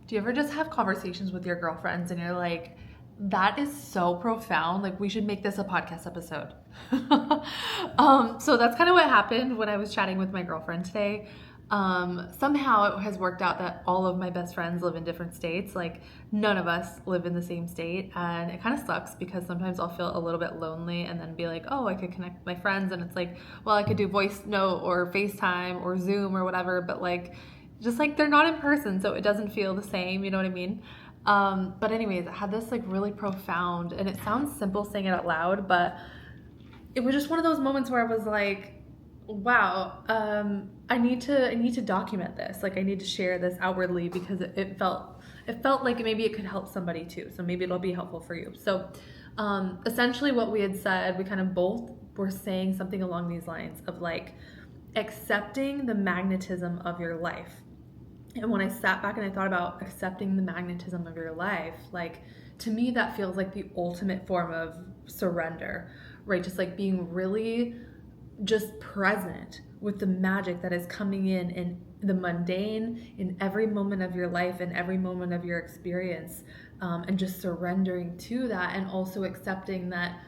Do you ever just have conversations with your girlfriends and you're like, that is so profound. Like, we should make this a podcast episode. So that's kind of what happened when I was chatting with my girlfriend today. Somehow it has worked out that all of my best friends live in different states. Like, none of us live in the same state. And it kind of sucks because sometimes I'll feel a little bit lonely and then be like, oh, I could connect with my friends. And it's like, well, I could do voice note or FaceTime or Zoom or whatever. But like, just like they're not in person, so it doesn't feel the same. You know what I mean? But anyways, I had this like really profound, and it sounds simple saying it out loud, but it was just one of those moments where I was like, wow, I need to document this. Like, I need to share this outwardly because it felt like maybe it could help somebody too. So maybe it'll be helpful for you. So essentially what we had said, we kind of both were saying something along these lines of like accepting the magnetism of your life. And when I sat back and I thought about accepting the magnetism of your life, like, to me, that feels like the ultimate form of surrender, right? Just like being really just present with the magic that is coming in the mundane, in every moment of your life and every moment of your experience, and just surrendering to that, and also accepting that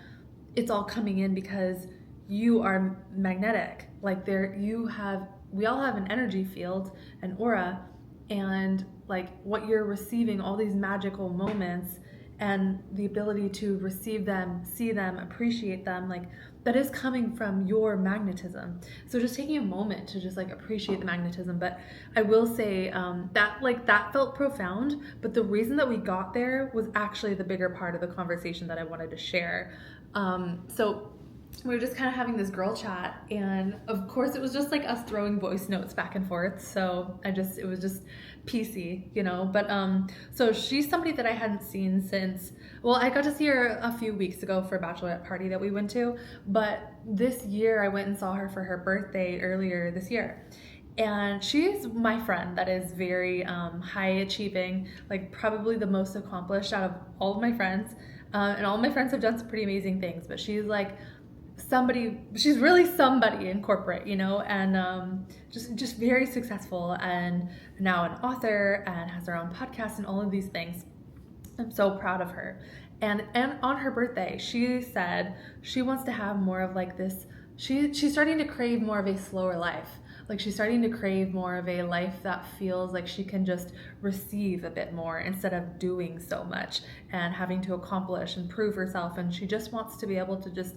it's all coming in because you are magnetic. Like, we all have an energy field, an aura, and like what you're receiving, all these magical moments and the ability to receive them, see them, appreciate them, like that is coming from your magnetism. So just taking a moment to just like appreciate the magnetism. But I will say that felt profound, but the reason that we got there was actually the bigger part of the conversation that I wanted to share. So we were just kind of having this girl chat, and of course it was just like us throwing voice notes back and forth. So it was just PC, you know. But so she's somebody that I hadn't seen since, well, I got to see her a few weeks ago for a bachelorette party that we went to, but this year I went and saw her for her birthday earlier this year. And she's my friend that is very high achieving, like probably the most accomplished out of all of my friends. And all my friends have done some pretty amazing things, but she's like she's really somebody in corporate, you know, and just very successful, and now an author, and has her own podcast and all of these things. I'm so proud of her. And on her birthday, she said she wants to have more of like this, she's starting to crave more of a slower life. Like, she's starting to crave more of a life that feels like she can just receive a bit more instead of doing so much and having to accomplish and prove herself. And she just wants to be able to just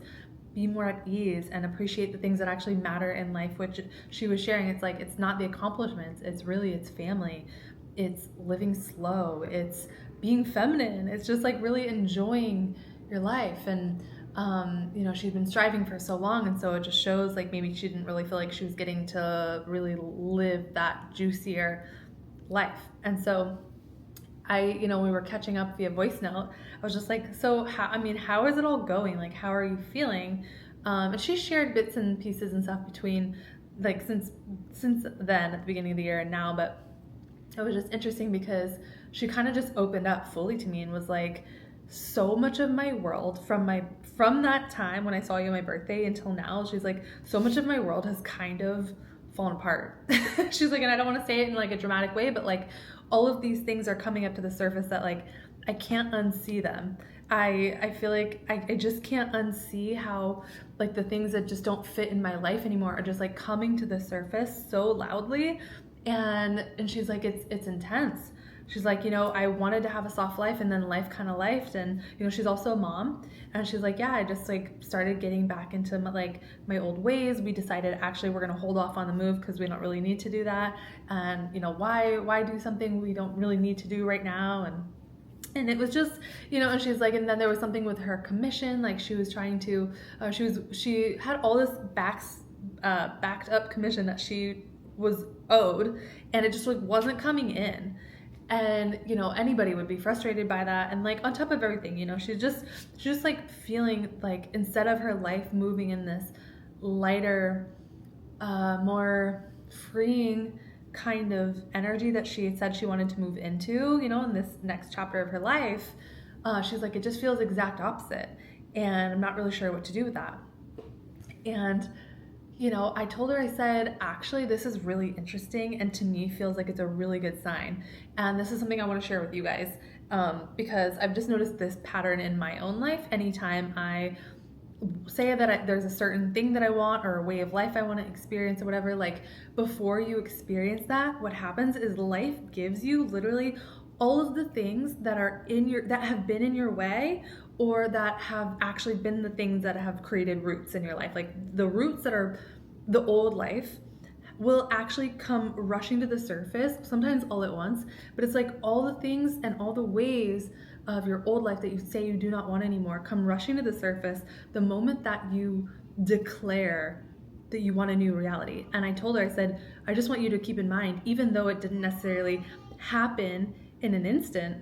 be more at ease and appreciate the things that actually matter in life, which she was sharing. It's like, it's not the accomplishments, it's family, it's living slow, it's being feminine, it's just like really enjoying your life. And you know, she's been striving for so long, and so it just shows like maybe she didn't really feel like she was getting to really live that juicier life. And so you know, we were catching up via voice note. I was just like, so how is it all going? Like, how are you feeling? And she shared bits and pieces and stuff between, like, since then at the beginning of the year and now. But it was just interesting because she kind of just opened up fully to me and was like, so much of my world from that time when I saw you on my birthday until now, she's like, so much of my world has kind of fallen apart. She's like, and I don't want to say it in like a dramatic way, but like, all of these things are coming up to the surface that like I can't unsee them. I feel like I just can't unsee how like the things that just don't fit in my life anymore are just like coming to the surface so loudly. And she's like, it's intense. She's like, you know, I wanted to have a soft life, and then life kind of lifed. And, you know, she's also a mom, and she's like, yeah, I just like started getting back into my old ways. We decided actually we're going to hold off on the move because we don't really need to do that. And, you know, why do something we don't really need to do right now? And it was just, you know, and she's like, and then there was something with her commission. Like, she was trying to, she had all this backed up commission that she was owed, and it just like wasn't coming in. And, you know, anybody would be frustrated by that. And like, on top of everything, you know, she's just like feeling like, instead of her life moving in this lighter, more freeing kind of energy that she had said she wanted to move into, you know, in this next chapter of her life, she's like, it just feels exact opposite. And I'm not really sure what to do with that. And I told her, I said, actually, this is really interesting, and to me feels like it's a really good sign. And this is something I want to share with you guys, because I've just noticed this pattern in my own life. Anytime I say that there's a certain thing that I want or a way of life I want to experience or whatever, like before you experience that, what happens is life gives you literally all of the things that are that have been in your way, or that have actually been the things that have created roots in your life. Like the roots that are the old life will actually come rushing to the surface, sometimes all at once, but it's like all the things and all the ways of your old life that you say you do not want anymore come rushing to the surface the moment that you declare that you want a new reality. And I told her, I said, I just want you to keep in mind, even though it didn't necessarily happen in an instant,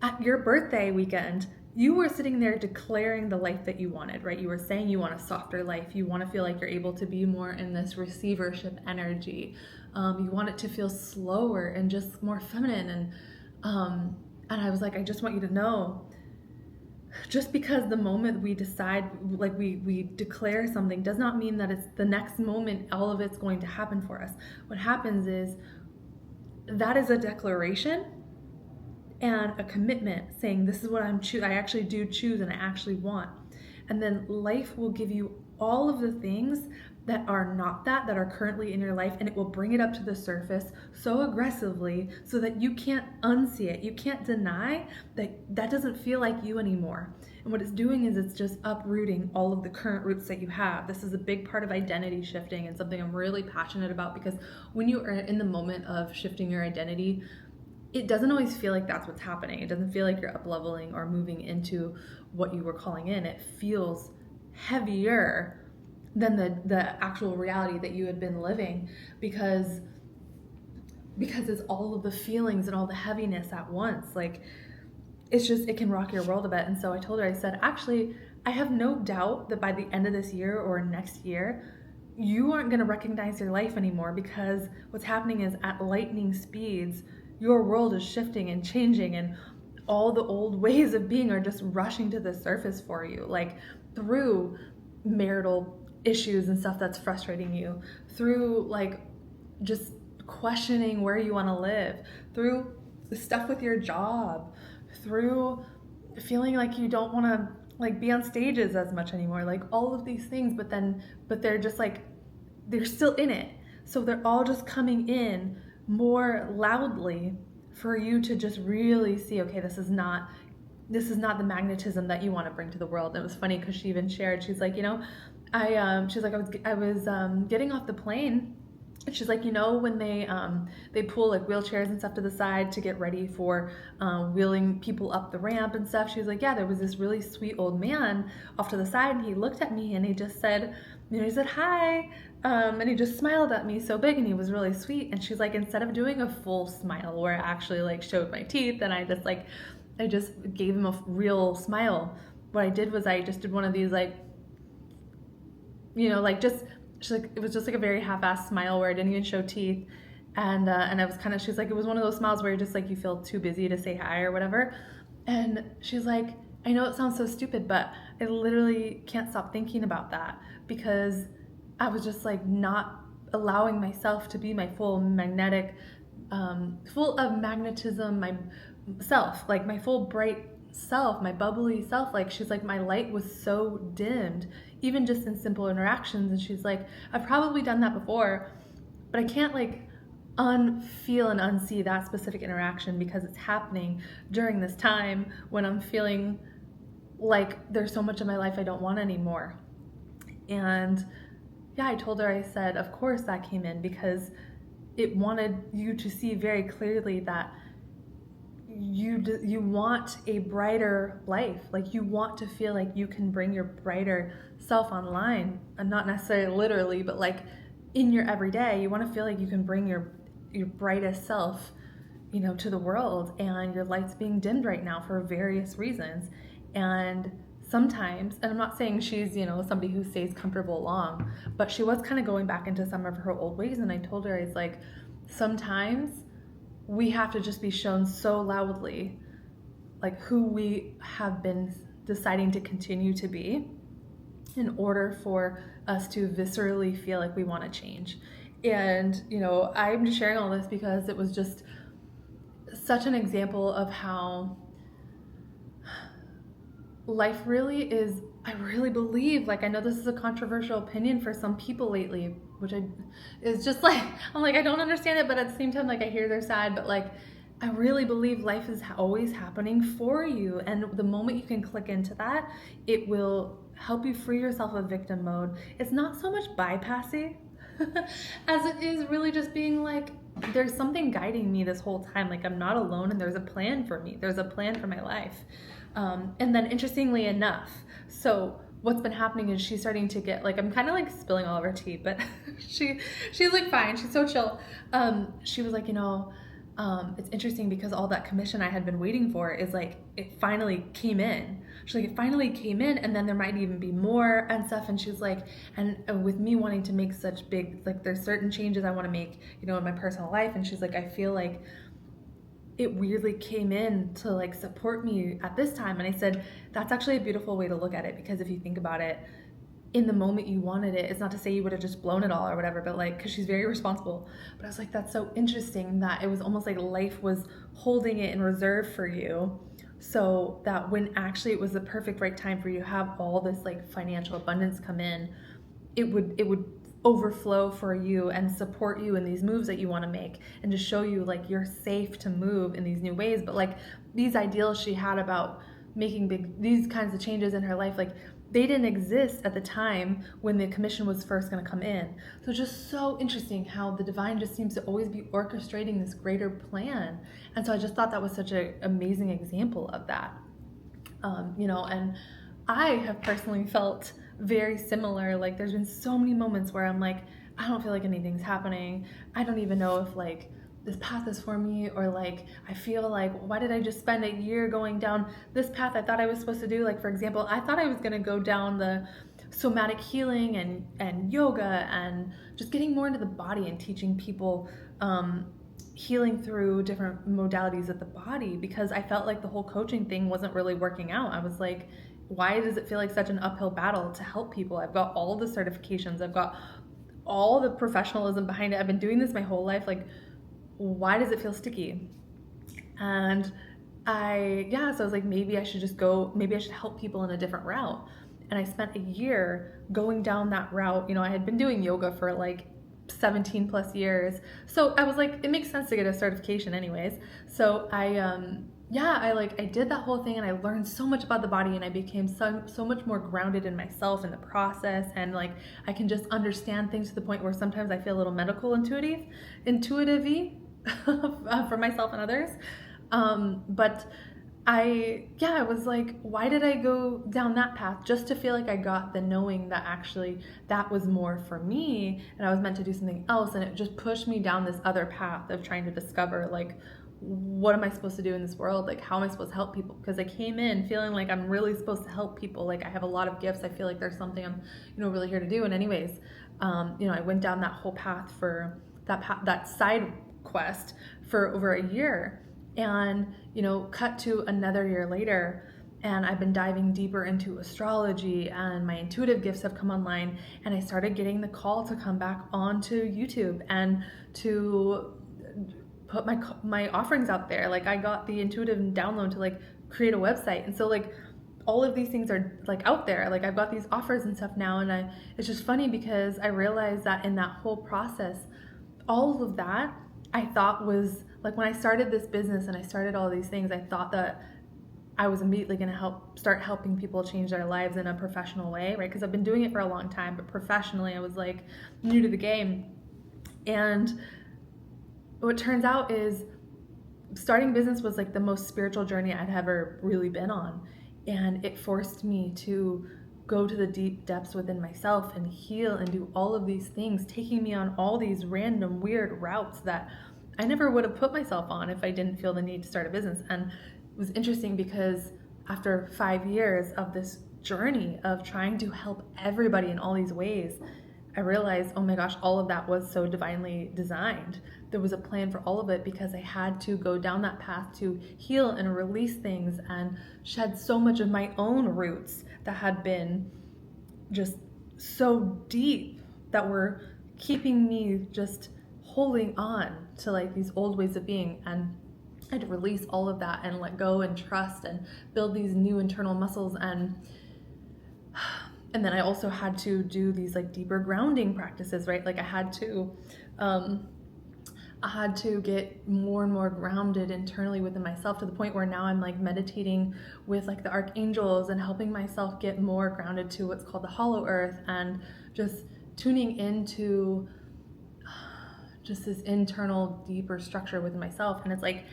at your birthday weekend, you were sitting there declaring the life that you wanted, right? You were saying you want a softer life. You want to feel like you're able to be more in this receivership energy. You want it to feel slower and just more feminine. And I was like, I just want you to know, just because the moment we decide, like we declare something, does not mean that it's the next moment all of it's going to happen for us. What happens is that is a declaration and a commitment saying, this is what I actually do choose and I actually want. And then life will give you all of the things that are not that are currently in your life, and it will bring it up to the surface so aggressively so that you can't unsee it. You can't deny that doesn't feel like you anymore. And what it's doing is it's just uprooting all of the current roots that you have. This is a big part of identity shifting and something I'm really passionate about, because when you are in the moment of shifting your identity, it doesn't always feel like that's what's happening. It doesn't feel like you're up-leveling or moving into what you were calling in. It feels heavier than the actual reality that you had been living, because it's all of the feelings and all the heaviness at once. Like, it can rock your world a bit. And so I told her, I said, actually, I have no doubt that by the end of this year or next year, you aren't going to recognize your life anymore, because what's happening is at lightning speeds, your world is shifting and changing, and all the old ways of being are just rushing to the surface for you, like through marital issues and stuff that's frustrating you, through like just questioning where you want to live, through the stuff with your job, through feeling like you don't want to like be on stages as much anymore, like all of these things, but they're just like, they're still in it. So they're all just coming in more loudly for you to just really see, okay, this is not the magnetism that you want to bring to the world. And it was funny because she even shared, she's like, she's like, I was getting off the plane, and she's like, when they pull like wheelchairs and stuff to the side to get ready for wheeling people up the ramp and stuff. She was like, yeah, there was this really sweet old man off to the side, and he looked at me and he just said, he said, hi. And he just smiled at me so big, and he was really sweet. And she's like, instead of doing a full smile where I actually like showed my teeth and I just gave him a real smile, what I did was I just did one of these like, she's like, it was just like a very half-assed smile where I didn't even show teeth. And I was kind of, she's like, it was one of those smiles where you're just like, you feel too busy to say hi or whatever. And she's like, I know it sounds so stupid, but I literally can't stop thinking about that, because I was just like not allowing myself to be my full magnetic, full of magnetism, myself, like my full bright self, my bubbly self. Like, she's like, my light was so dimmed, even just in simple interactions. And she's like, I've probably done that before, but I can't like unfeel and unsee that specific interaction, because it's happening during this time when I'm feeling like there's so much of my life I don't want anymore. And yeah, I told her, I said, of course that came in, because it wanted you to see very clearly that you want a brighter life. Like, you want to feel like you can bring your brighter self online, and not necessarily literally, but like in your everyday, you want to feel like you can bring your brightest self, to the world, and your light's being dimmed right now for various reasons. And sometimes, and I'm not saying she's, somebody who stays comfortable long, but she was kind of going back into some of her old ways. And I told her, it's like, sometimes we have to just be shown so loudly, like, who we have been deciding to continue to be. in order for us to viscerally feel like we want to change. And, I'm just sharing all this because it was just such an example of how life really is. I really believe, like, I know this is a controversial opinion for some people lately, which is just like, I'm like, I don't understand it, but at the same time, like, I hear their side, but like, I really believe life is always happening for you. And the moment you can click into that, it will help you free yourself of victim mode. It's not so much bypassing as it is really just being like, there's something guiding me this whole time. Like, I'm not alone, and there's a plan for me. There's a plan for my life. And then interestingly enough, so what's been happening is she's starting to get, like, I'm kind of like spilling all of her tea, but she's like fine. She's so chill. She was like, it's interesting because all that commission I had been waiting for is like, it finally came in. She's like, it finally came in, and then there might even be more and stuff. And she's like, and with me wanting to make such big, like, there's certain changes I want to make, in my personal life. And she's like, I feel like it weirdly came in to like support me at this time. And I said, that's actually a beautiful way to look at it, because if you think about it, in the moment you wanted it, it's not to say you would have just blown it all or whatever, but like, because she's very responsible. But I was like, that's so interesting that it was almost like life was holding it in reserve for you, so that when actually it was the perfect right time for you to have all this like financial abundance come in, it would overflow for you and support you in these moves that you want to make, and to show you like you're safe to move in these new ways. But like, these ideals she had about making these kinds of changes in her life, like, they didn't exist at the time when the commission was first going to come in. So it's just so interesting how the divine just seems to always be orchestrating this greater plan. And so I just thought that was such an amazing example of that. And I have personally felt very similar. Like, there's been so many moments where I'm like, I don't feel like anything's happening. I don't even know if like this path is for me, or like, I feel like, why did I just spend a year going down this path I thought I was supposed to do? Like, for example, I thought I was going to go down the somatic healing and yoga and just getting more into the body and teaching people healing through different modalities of the body, because I felt like the whole coaching thing wasn't really working out. I was like, why does it feel like such an uphill battle to help people? I've got all the certifications, I've got all the professionalism behind it, I've been doing this my whole life, like, why does it feel sticky? And so I was like, maybe I should help people in a different route. And I spent a year going down that route. I had been doing yoga for like 17 plus years. So I was like, it makes sense to get a certification anyways. So I did that whole thing, and I learned so much about the body, and I became so much more grounded in myself in the process. And like, I can just understand things to the point where sometimes I feel a little medical intuitive-y for myself and others. But I was like, why did I go down that path? Just to feel like I got the knowing that actually that was more for me, and I was meant to do something else. And it just pushed me down this other path of trying to discover, like, what am I supposed to do in this world? Like, how am I supposed to help people? Because I came in feeling like I'm really supposed to help people. Like, I have a lot of gifts. I feel like there's something I'm, really here to do. And anyways, I went down that whole path for that side quest for over a year, and, cut to another year later, and I've been diving deeper into astrology, and my intuitive gifts have come online, and I started getting the call to come back onto YouTube and to put my offerings out there. Like, I got the intuitive download to like create a website, and so like all of these things are like out there. Like, I've got these offers and stuff now, and it's just funny because I realized that in that whole process, all of that I thought was like, when I started this business and I started all these things, I thought that I was immediately going to start helping people change their lives in a professional way, right? Because I've been doing it for a long time, but professionally I was like new to the game. And what turns out is starting business was like the most spiritual journey I'd ever really been on. And it forced me to go to the deep depths within myself and heal and do all of these things, taking me on all these random weird routes that I never would have put myself on if I didn't feel the need to start a business. And it was interesting because after 5 years of this journey of trying to help everybody in all these ways, I realized, oh my gosh, all of that was so divinely designed. There was a plan for all of it, because I had to go down that path to heal and release things and shed so much of my own roots that had been just so deep that were keeping me just holding on to like these old ways of being. And I had to release all of that and let go and trust and build these new internal muscles. And then I also had to do these like deeper grounding practices, right? Like I had to get more and more grounded internally within myself, to the point where now I'm like meditating with like the archangels and helping myself get more grounded to what's called the hollow earth, and just tuning into just this internal deeper structure within myself. And it's like,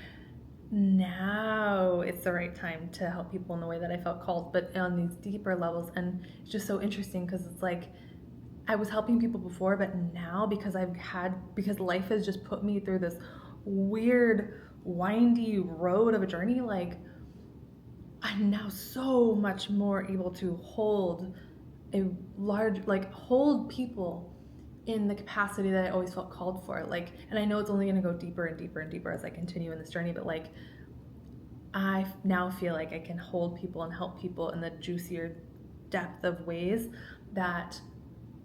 now it's the right time to help people in the way that I felt called, but on these deeper levels. And it's just so interesting because it's like I was helping people before, but now because life has just put me through this weird windy road of a journey, like I'm now so much more able to hold hold people in the capacity that I always felt called for. Like, and I know it's only going to go deeper and deeper and deeper as I continue in this journey, but like I now feel like I can hold people and help people in the juicier depth of ways that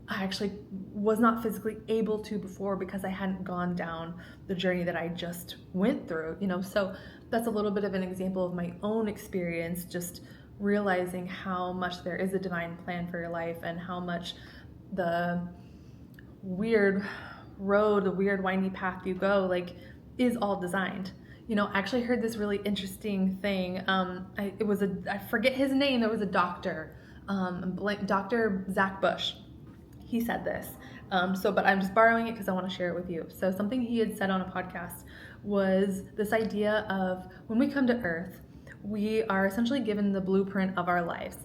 I actually was not physically able to before, because I hadn't gone down the journey that I just went through, you know. So that's a little bit of an example of my own experience, just realizing how much there is a divine plan for your life, and how much the weird road, the weird windy path you go, like, is all designed. You know, I actually heard this really interesting thing. I forget his name. There was a doctor, Dr. Zach Bush. He said this. But I'm just borrowing it because I want to share it with you. So something he had said on a podcast was this idea of, when we come to Earth, we are essentially given the blueprint of our lives.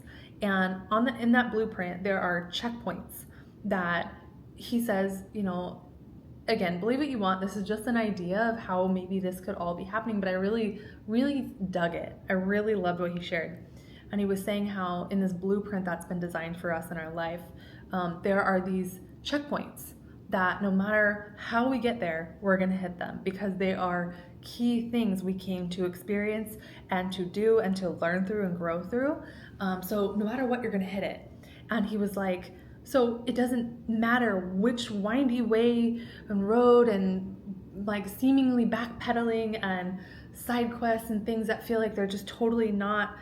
And in that blueprint, there are checkpoints that he says, you know, again, believe what you want. This is just an idea of how maybe this could all be happening, but I really, really dug it. I really loved what he shared. And he was saying how in this blueprint that's been designed for us in our life, there are these checkpoints that no matter how we get there, we're going to hit them, because they are key things we came to experience and to do and to learn through and grow through. So no matter what, you're going to hit it. And he was like, so it doesn't matter which windy way and road and like seemingly backpedaling and side quests and things that feel like they're just totally not,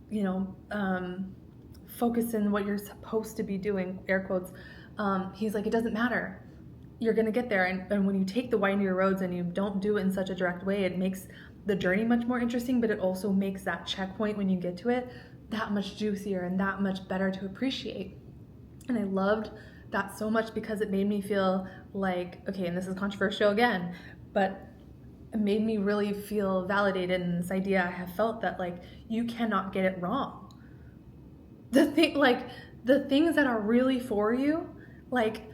you know, focused in what you're supposed to be doing, air quotes. He's like, it doesn't matter. You're going to get there. And when you take the windier roads and you don't do it in such a direct way, it makes the journey much more interesting, but it also makes that checkpoint when you get to it that much juicier and that much better to appreciate. And I loved that so much, because it made me feel like, okay, and this is controversial again, but it made me really feel validated in this idea I have felt that, like, you cannot get it wrong. The things that are really for you, like,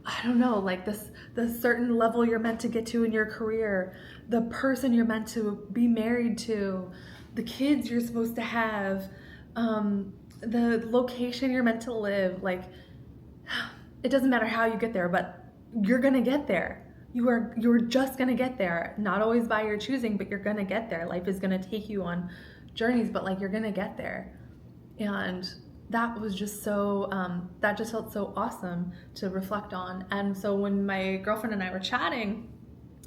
I don't know, like the certain level you're meant to get to in your career, the person you're meant to be married to, the kids you're supposed to have, the location you're meant to live, like, it doesn't matter how you get there, but you're gonna get there. You're just gonna get there. Not always by your choosing, but you're gonna get there. Life is gonna take you on journeys, but like, you're gonna get there. And that was just so, that just felt so awesome to reflect on. And so when my girlfriend and I were chatting,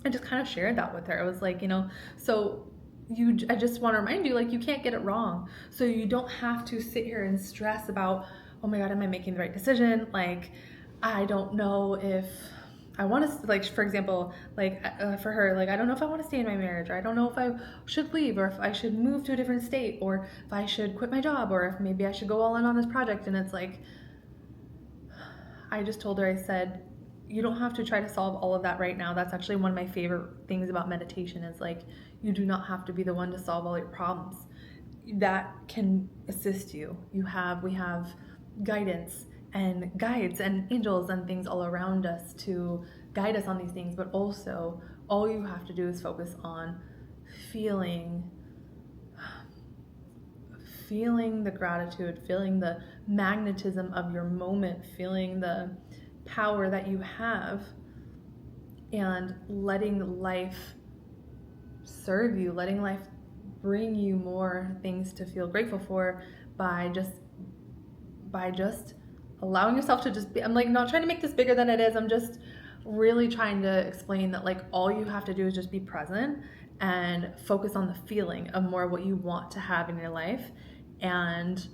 I just kind of shared that with her. I was like, you know, I just want to remind you, like, you can't get it wrong. So you don't have to sit here and stress about, oh my God, am I making the right decision? Like, I don't know if I want to, like, for example, like, for her, like, I don't know if I want to stay in my marriage, or I don't know if I should leave, or if I should move to a different state, or if I should quit my job, or if maybe I should go all in on this project. And it's like, I just told her, I said, you don't have to try to solve all of that right now. That's actually one of my favorite things about meditation, is like, you do not have to be the one to solve all your problems. That can assist you. We have guidance and guides and angels and things all around us to guide us on these things, but also all you have to do is focus on feeling the gratitude, feeling the magnetism of your moment, feeling the power that you have, and letting life serve you, letting life bring you more things to feel grateful for by just allowing yourself to just be, I'm like not trying to make this bigger than it is. I'm just really trying to explain that like all you have to do is just be present and focus on the feeling of more of what you want to have in your life, and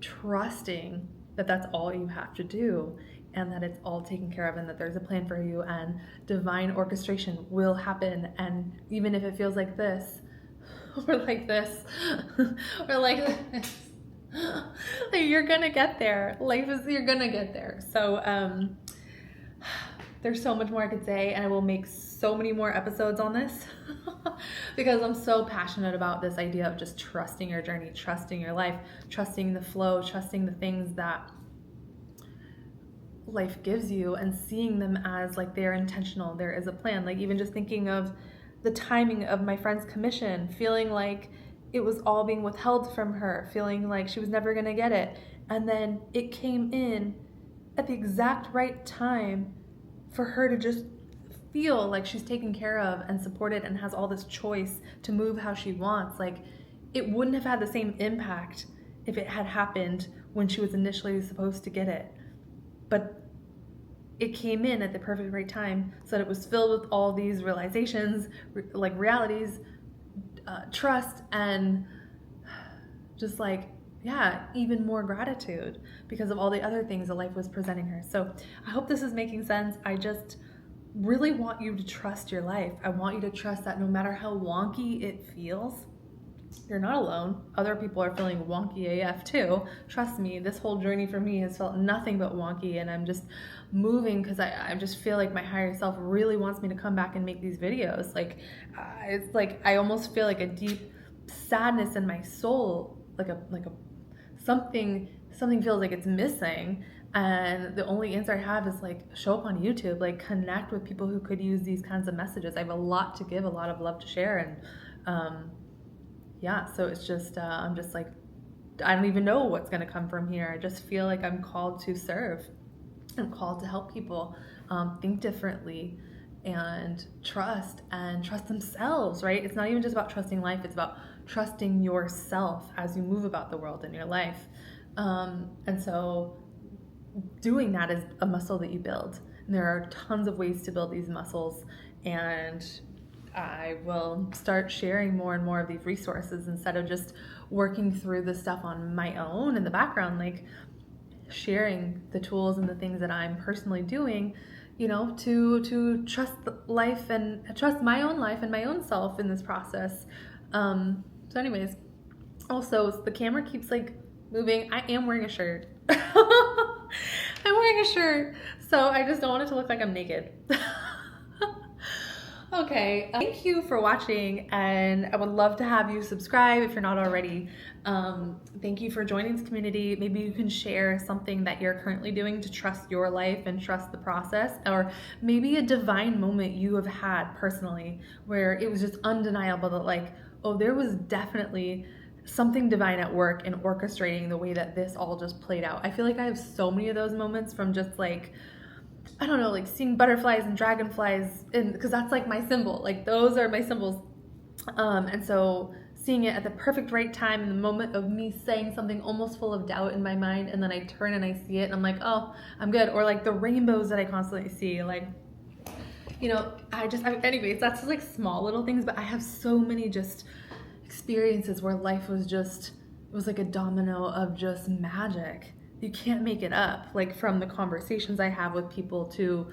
trusting that that's all you have to do, and that it's all taken care of, and that there's a plan for you, and divine orchestration will happen. And even if it feels like this or like this or like this, you're gonna get there. You're gonna get there. So there's so much more I could say, and I will make so many more episodes on this because I'm so passionate about this idea of just trusting your journey, trusting your life, trusting the flow, trusting the things that life gives you, and seeing them as like they're intentional. There is a plan. Like even just thinking of the timing of my friend's commission, feeling like it was all being withheld from her, feeling like she was never gonna get it. And then it came in at the exact right time for her to just feel like she's taken care of and supported and has all this choice to move how she wants. Like it wouldn't have had the same impact if it had happened when she was initially supposed to get it. But it came in at the perfect right time, so that it was filled with all these realizations, like realities, trust, and just like, yeah, even more gratitude because of all the other things that life was presenting her. So I hope this is making sense. I just really want you to trust your life. I want you to trust that no matter how wonky it feels, you're not alone. Other people are feeling wonky AF too. Trust me, this whole journey for me has felt nothing but wonky, and I'm just moving because I just feel like my higher self really wants me to come back and make these videos. Like it's like I almost feel like a deep sadness in my soul, like a something feels like it's missing, and the only answer I have is like show up on YouTube, like connect with people who could use these kinds of messages. I have a lot to give, a lot of love to share, and yeah, so it's just I'm just like, I don't even know what's gonna come from here. I just feel like I'm called to serve. I'm called to help people think differently and trust themselves, right? It's not even just about trusting life, it's about trusting yourself as you move about the world in your life. And so doing that is a muscle that you build. And there are tons of ways to build these muscles, and I will start sharing more and more of these resources instead of just working through the stuff on my own in the background, like sharing the tools and the things that I'm personally doing, you know, to trust life and trust my own life and my own self in this process. So anyways, also the camera keeps like moving. I am wearing a shirt. I'm wearing a shirt, so I just don't want it to look like I'm naked. Okay, thank you for watching, and I would love to have you subscribe if you're not already. Thank you for joining this community. Maybe you can share something that you're currently doing to trust your life and trust the process, or maybe a divine moment you have had personally where it was just undeniable that like, oh, there was definitely something divine at work in orchestrating the way that this all just played out. I feel like I have so many of those moments from just like, I don't know, like seeing butterflies and dragonflies, and because that's like my symbol, like those are my symbols. And so seeing it at the perfect right time in the moment of me saying something almost full of doubt in my mind, and then I turn and I see it and I'm like, oh, I'm good. Or like the rainbows that I constantly see, like, you know, anyways, that's just like small little things, but I have so many just experiences where life was just, it was like a domino of just magic. You can't make it up, like from the conversations I have with people to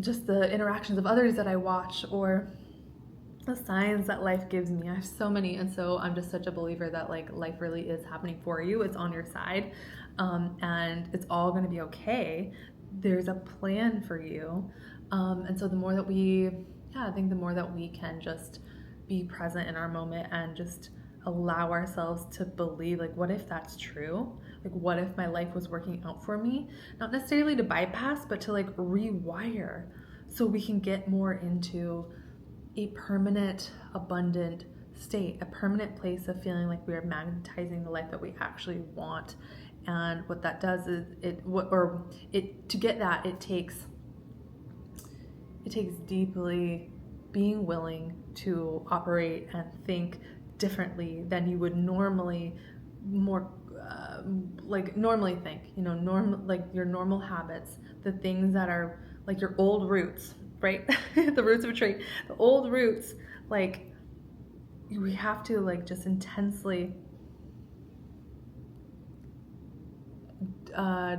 just the interactions of others that I watch, or the signs that life gives me. I have so many, and so I'm just such a believer that like life really is happening for you. It's on your side, and it's all going to be okay. There's a plan for you, and so the more that I think the more that we can just be present in our moment and just allow ourselves to believe, like, what if that's true? Like, what if my life was working out for me? Not necessarily to bypass, but to like rewire so we can get more into a permanent, abundant state, a permanent place of feeling like we are magnetizing the life that we actually want. And what that does is to get that, it takes deeply being willing to operate and think differently than you would normally, more like normally think, you know, like your normal habits, the things that are like your old roots, right? The roots of a tree, the old roots, like we have to like just intensely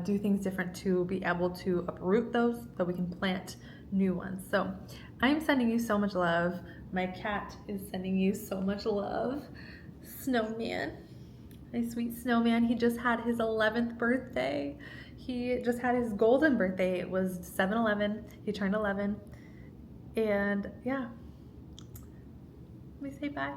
do things different to be able to uproot those so we can plant new ones. So I'm sending you so much love. My cat is sending you so much love. Snowman, my sweet snowman. He just had his 11th birthday. He just had his golden birthday. It was 7/11. He turned 11. And yeah, let me say bye.